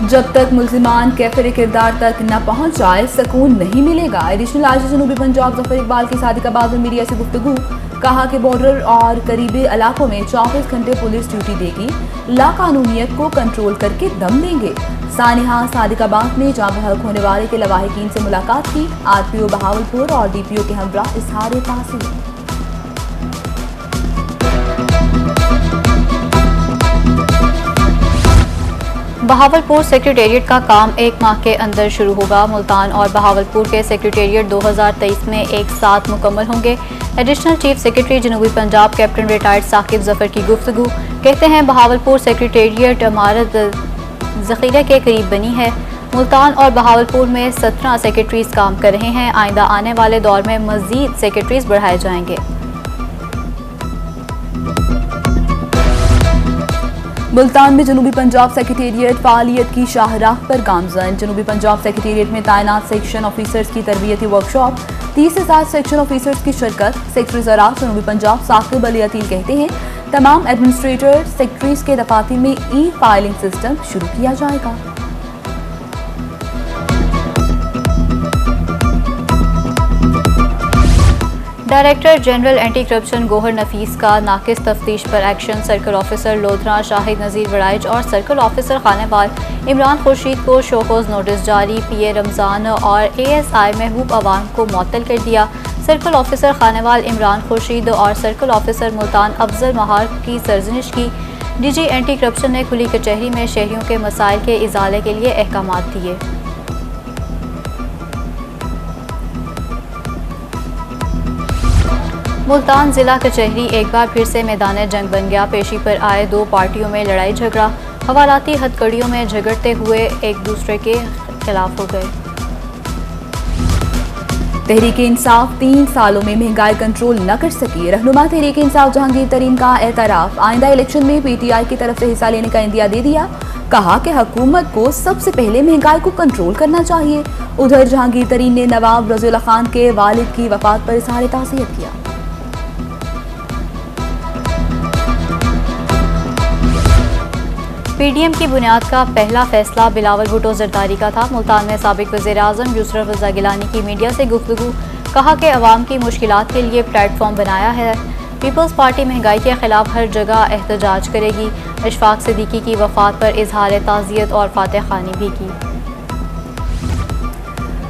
जब तक मुल्जिमान कैफर किरदार तक न पहुँच जाए सुकून नहीं मिलेगा। एडिशनल आईजी जनूबी पंजाब जफर इकबाल की सादिकाबाद में मीडिया से गुफ्तगू। कहा कि बॉर्डर और करीबी इलाकों में 24 घंटे पुलिस ड्यूटी देगी, लाकानूनियत को कंट्रोल करके दम देंगे। सानिहा सादिकाबाद में जाम बहक होने वाले के लवाहिकीन से मुलाकात की। आरपीओ बहावलपुर और डीपीओ के हमरा इजहार तासीर। बहावलपुर सेक्रेटेरिएट का काम 1 माह के अंदर शुरू होगा। मुल्तान और बहावलपुर के सेक्रेटेरिएट 2023 में एक साथ मुकम्मल होंगे। एडिशनल चीफ सेक्रेटरी जनूबी पंजाब कैप्टन रिटायर्ड साकिब जफर की गुफ्तगू। कहते हैं बहावलपुर सेक्रेटेरिएट इमारत ज़ख़ीरे के करीब बनी है। मुल्तान और बहावलपुर में 17 सेक्रेटरीज काम कर रहे हैं। आइंदा आने वाले दौर में मज़ीद सेक्रेटरीज बढ़ाए जाएंगे। मुल्तान में जनूबी पंजाब सेक्रेटेरिएट फ़ालियत की शाहराह पर गामजन। जनूबी पंजाब सेक्रेटेरिएट में तैनात सेक्शन ऑफिसर्स की तरबियती वर्कशॉप। 30 से 60 सेक्शन ऑफिसर्स की शिरकत। सेक्रेटरी ज़राअत जनूबी पंजाब साकिब अली अतील कहते हैं तमाम एडमिनिस्ट्रेटर सेक्रेटरीज के दफातर में ई फाइलिंग सिस्टम शुरू किया जाएगा। Director general anti corruption Gohar Nafees का नाकिस तफ्तीश पर action. Circle officer Lodhran Shahid Nazir Warraich और सर्कल ऑफिसर खानेवाल इमरान खुर्शीद को शोकॉज नोटिस जारी। पीए रमज़ान और एएसआई महबूब अवान को मुअत्तल कर दिया। सर्कल ऑफिसर खानेवाल इमरान खुर्शीद और सर्कल ऑफिसर मुल्तान अफजल महार की सरजनिश की। डीजी एंटी करप्शन ने खुली कचहरी में शहरियों के मसाइल के इजाले के लिए अहकामात दिए। मुल्तान जिला कचहरी एक बार फिर से मैदान जंग बन गया। पेशी पर आए 2 पार्टियों में लड़ाई झगड़ा। हवालाती हथकड़ियों में झगड़ते हुए एक दूसरे के खिलाफ हो गए। तहरीक इंसाफ 3 सालों में महंगाई कंट्रोल न कर सकी। रहनुमा तहरीक इंसाफ जहांगीर तरीन का एतराफ। आइंदा इलेक्शन में पीटीआई की तरफ से हिस्सा लेने का इंदिया दे दिया। कहा कि हुकूमत को सबसे पहले महंगाई को कंट्रोल करना चाहिए। उधर जहांगीर तरीन ने नवाब रज़ीउल्लाह खान के वालिद की वफात पर इजहार ताज़ियत किया। पीडीएम की बुनियाद का पहला फैसला बिलावल भुट्टो जरदारी का था। मुल्तान में साबिक वज़ीर आज़म यूसुफ रज़ा गिलानी की मीडिया से गुफ्तगू। कहा कि अवाम की मुश्किलात के लिए प्लेटफॉर्म बनाया है। पीपल्स पार्टी महंगाई के खिलाफ हर जगह एहतजाज करेगी। अशफाक सिद्दीकी की वफात पर इजहार ताज़ियत और फातह खानी भी की।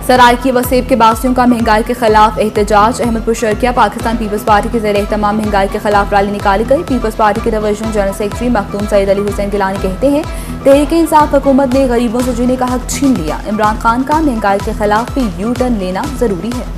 सरायकी वसेब के बासियों का महंगाई के खिलाफ एहतजाज। अहमदपुर शर्किया पाकिस्तान पीपल्स पार्टी के ज़ेर एहतमाम महंगाई के खिलाफ रैली निकाली गई। पीपल्स पार्टी के divisional general secretary Makhdoom Saeed Ali Hussain Gilani कहते हैं तहरीक इंसाफ हुकूमत ने गरीबों से जीने का हक छीन लिया। इमरान खान का महंगाई के खिलाफ भी यू टर्न लेना जरूरी है।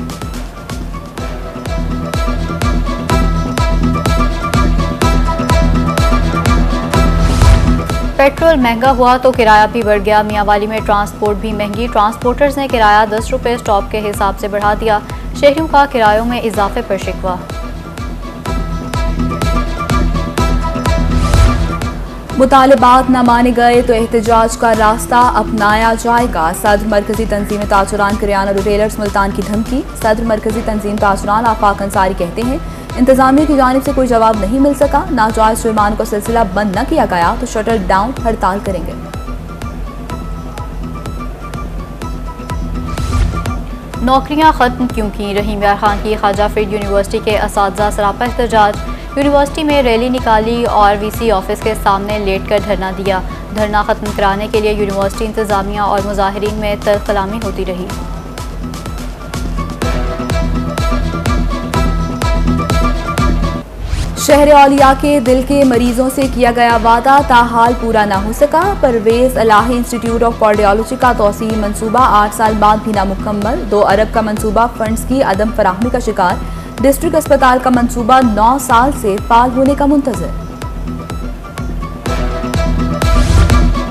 पेट्रोल महंगा हुआ तो किराया भी बढ़ गया। मियांवाली में ट्रांसपोर्ट भी महंगी। ट्रांसपोर्टर्स ने किराया 10 रुपये स्टॉप के हिसाब से बढ़ा दिया। शहरियों का किरायों में इजाफे पर शिकवा। मुतालिबात न माने गए तो एहतजाज का रास्ता अपनाया जाएगा। सदर मरकजी तंजीम ताजुरान किराना रिटेलर्स मुल्तान की धमकी। सदर मरकजी तंजीम ताजुरान आफाक अंसारी कहते हैं इंतजामिया की जानिब से कोई जवाब नहीं मिल सका। नाजायज जुर्मानों का सिलसिला बंद न किया गया तो शटर डाउन हड़ताल करेंगे। नौकरियां खत्म क्यों की? रहीम यार खान की ख्वाजा फरीद यूनिवर्सिटी के असातिज़ा सरापा एहतजाज। यूनिवर्सिटी में रैली निकाली और वीसी ऑफिस के सामने लेट कर धरना दिया। धरना खत्म कराने के लिए यूनिवर्सिटी इंतजामिया और मुजाहिरीन में तलखलामी होती रही। शहर औलिया के दिल के मरीजों से किया गया वादा ताहाल पूरा न हो सका। Pervaiz Elahi Institute of Cardiology का तोसी मंसूबा 8 साल बाद भी नामुकम्मल। 2 अरब का मंसूबा फंड्स की अदम फराहमी का शिकार। डिस्ट्रिक्ट अस्पताल का मंसूबा 9 साल से फाल होने का मुंतजर।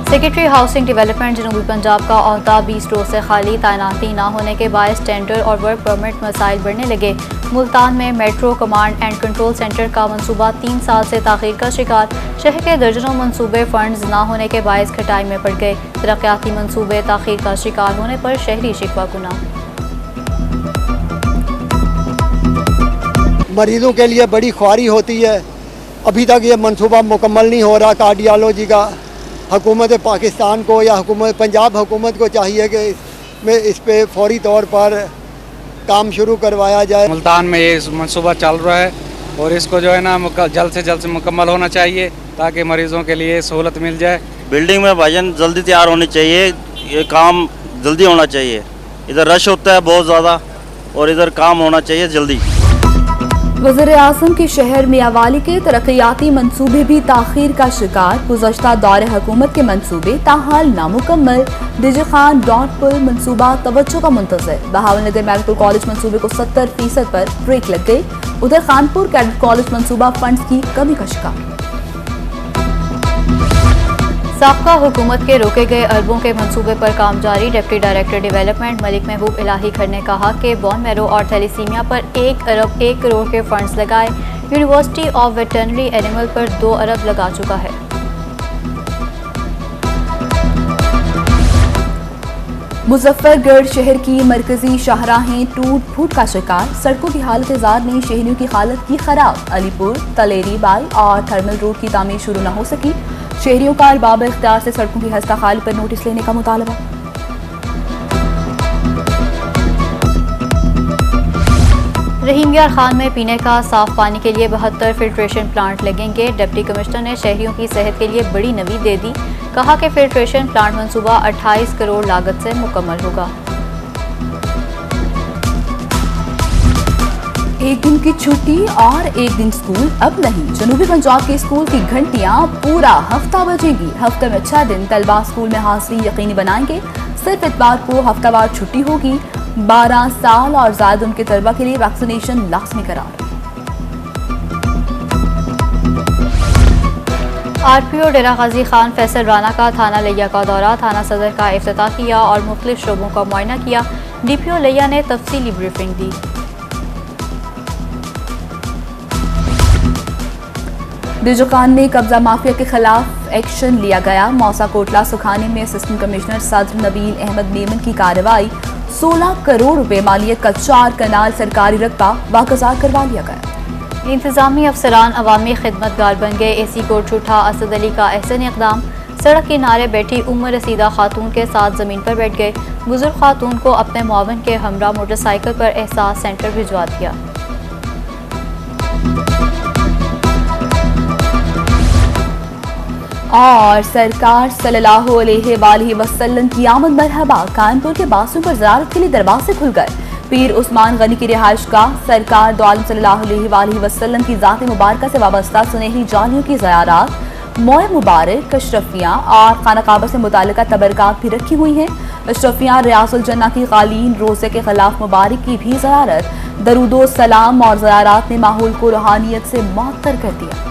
सेक्रेटरी हाउसिंग डेवलपमेंट जनूबी पंजाब का ओहदा 20 रोज से खाली। तैनाती न होने के बायस टेंडर और वर्क परमिट मसाइल बढ़ने लगे। मुल्तान में metro command and control centre का मंसूबा 3 साल से ताख़ीर का शिकार। शहर के दर्जनों मंसूबे फंड्स न होने के बायस खटाई में पड़ गए। तरक्याती मंसूबे ताख़ीर का शिकार होने पर शहरी शिकवा गुना। मरीजों के लिए बड़ी ख्वारी होती है। अभी तक ये मंसूबा मुकम्मल नहीं हो रहा कार्डियोलॉजी का। हुकूमत पाकिस्तान को या हुकूमत पंजाब हुकूमत को चाहिए कि इस पे फौरी तौर पर काम शुरू करवाया जाए। मुल्तान में ये मंसूबा चल रहा है और इसको जो है ना जल्द से मुकम्मल होना चाहिए ताकि मरीज़ों के लिए सहूलत मिल जाए। बिल्डिंग में भाईजान जल्दी तैयार होनी चाहिए, ये काम जल्दी होना चाहिए। इधर रश होता है बहुत ज़्यादा और इधर काम होना चाहिए जल्दी। वज़ीर-ए-आज़म के शहर मियावाली के तरक्याती मंसूबे भी ताख़ीर का शिकार। गुज़श्ता दौरे हुकूमत के मंसूबे ताहाल नामुकम्मल। डीजे खान डॉट पुल मंसूबा तवज्जो का मुंतज़िर। बहावलनगर मेडिकल कॉलेज मंसूबे को 70% पर ब्रेक लग गई। उधर खानपुर कैडेट कॉलेज मंसूबा फंड्स की कमी का शिकार। साबका हुकूमत के रोके गए अरबों के मंसूबे पर काम जारी। डिप्टी डायरेक्टर डेवलपमेंट मलिक महबूब इलाही खर ने कहा कि बोन मैरो और थैलीसीमिया पर 1 अरब 1 करोड़ के फंड्स लगाए। यूनिवर्सिटी ऑफ वेटरनरी एनिमल पर 2 अरब लगा चुका है। मुजफ्फरगढ़ शहर की मरकजी शाहराहें टूट फूट का शिकार। सड़कों की हालत जार ने शहरियों की हालत की खराब। अलीपुर, तलेरी बाई और थर्मल रोड की तामीर शुरू न हो सकी। शहरियों का अरबाब इख्तियार से सड़कों की खस्ता खाली पर नोटिस लेने का मुतालबा। रहीम यार खान में पीने का साफ पानी के लिए 72 फिल्ट्रेशन प्लांट लगेंगे। डिप्टी कमिश्नर ने शहरियों की सेहत के लिए बड़ी नवीद दे दी। कहा कि फिल्ट्रेशन प्लांट मंसूबा 28 करोड़ लागत से मुकम्मल होगा। एक दिन की छुट्टी और एक दिन स्कूल अब नहीं। जनूबी पंजाब के स्कूल की घंटियां पूरा हफ्ता बजेगी। हफ्ते में 6 दिन तलबा स्कूल में हाजिरी यकीनी बनाएंगे। सिर्फ इतवार को हफ्तावार छुट्टी होगी। 12 साल और ज्यादा उनके तलबा के लिए वैक्सीनेशन लाजमी करार। आरपीओ डेरा गाजी खान फैसल राना का थाना लिया का दौरा। थाना सदर का इफ्तिताह किया और मुख्तलिफ शोबों का मुआयना किया। डीपीओ लिया ने तफसीली ब्रीफिंग दी। डीजे खान में कब्जा माफिया के खिलाफ एक्शन लिया गया। मौसा कोटला सुखानी में असिस्टेंट कमिश्नर सदर नबील अहमद मेमन की कार्रवाई। 16 करोड़ रुपए मालियत का 4 कनाल सरकारी रकबा वागुजार करवा लिया गया। इंतजामी अफसरान अवामी खिदमतगार बन गए। एसी कोर्ट छूटा असद अली का एहसन इकदाम। सड़क किनारे बैठी उम्र रसीदा खातून के साथ जमीन पर बैठ गए। बुजुर्ग खातून को अपने मुआवन के हमरा मोटरसाइकिल पर एहसास सेंटर भिजवा दिया। और सरकार सल्लल्लाहु अलैहि वसल्लम की आमद मरहबा। कानपुर के बासियों पर ज़ियारत के लिए दरवाजे खुल गए। पीर उस्मान गनी की रिहाइश का सरकार दो आलम सल्लल्लाहु अलैहि वसल्लम की ज़ात मुबारका से वाबस्ता सुनहरी जालियों की ज़ियारत। मोए मुबारक, अशरफियाँ और खाना काबा से मुताल्लिक़ तबरकात भी रखी हुई हैं। अशरफियाँ रियासुल जन्ना की कालीन रोज़े के खिलाफ मुबारक की भी ज़ियारत। दरूदो सलाम और ज़ियारत ने माहौल को रूहानियत से मुअत्तर कर दिया।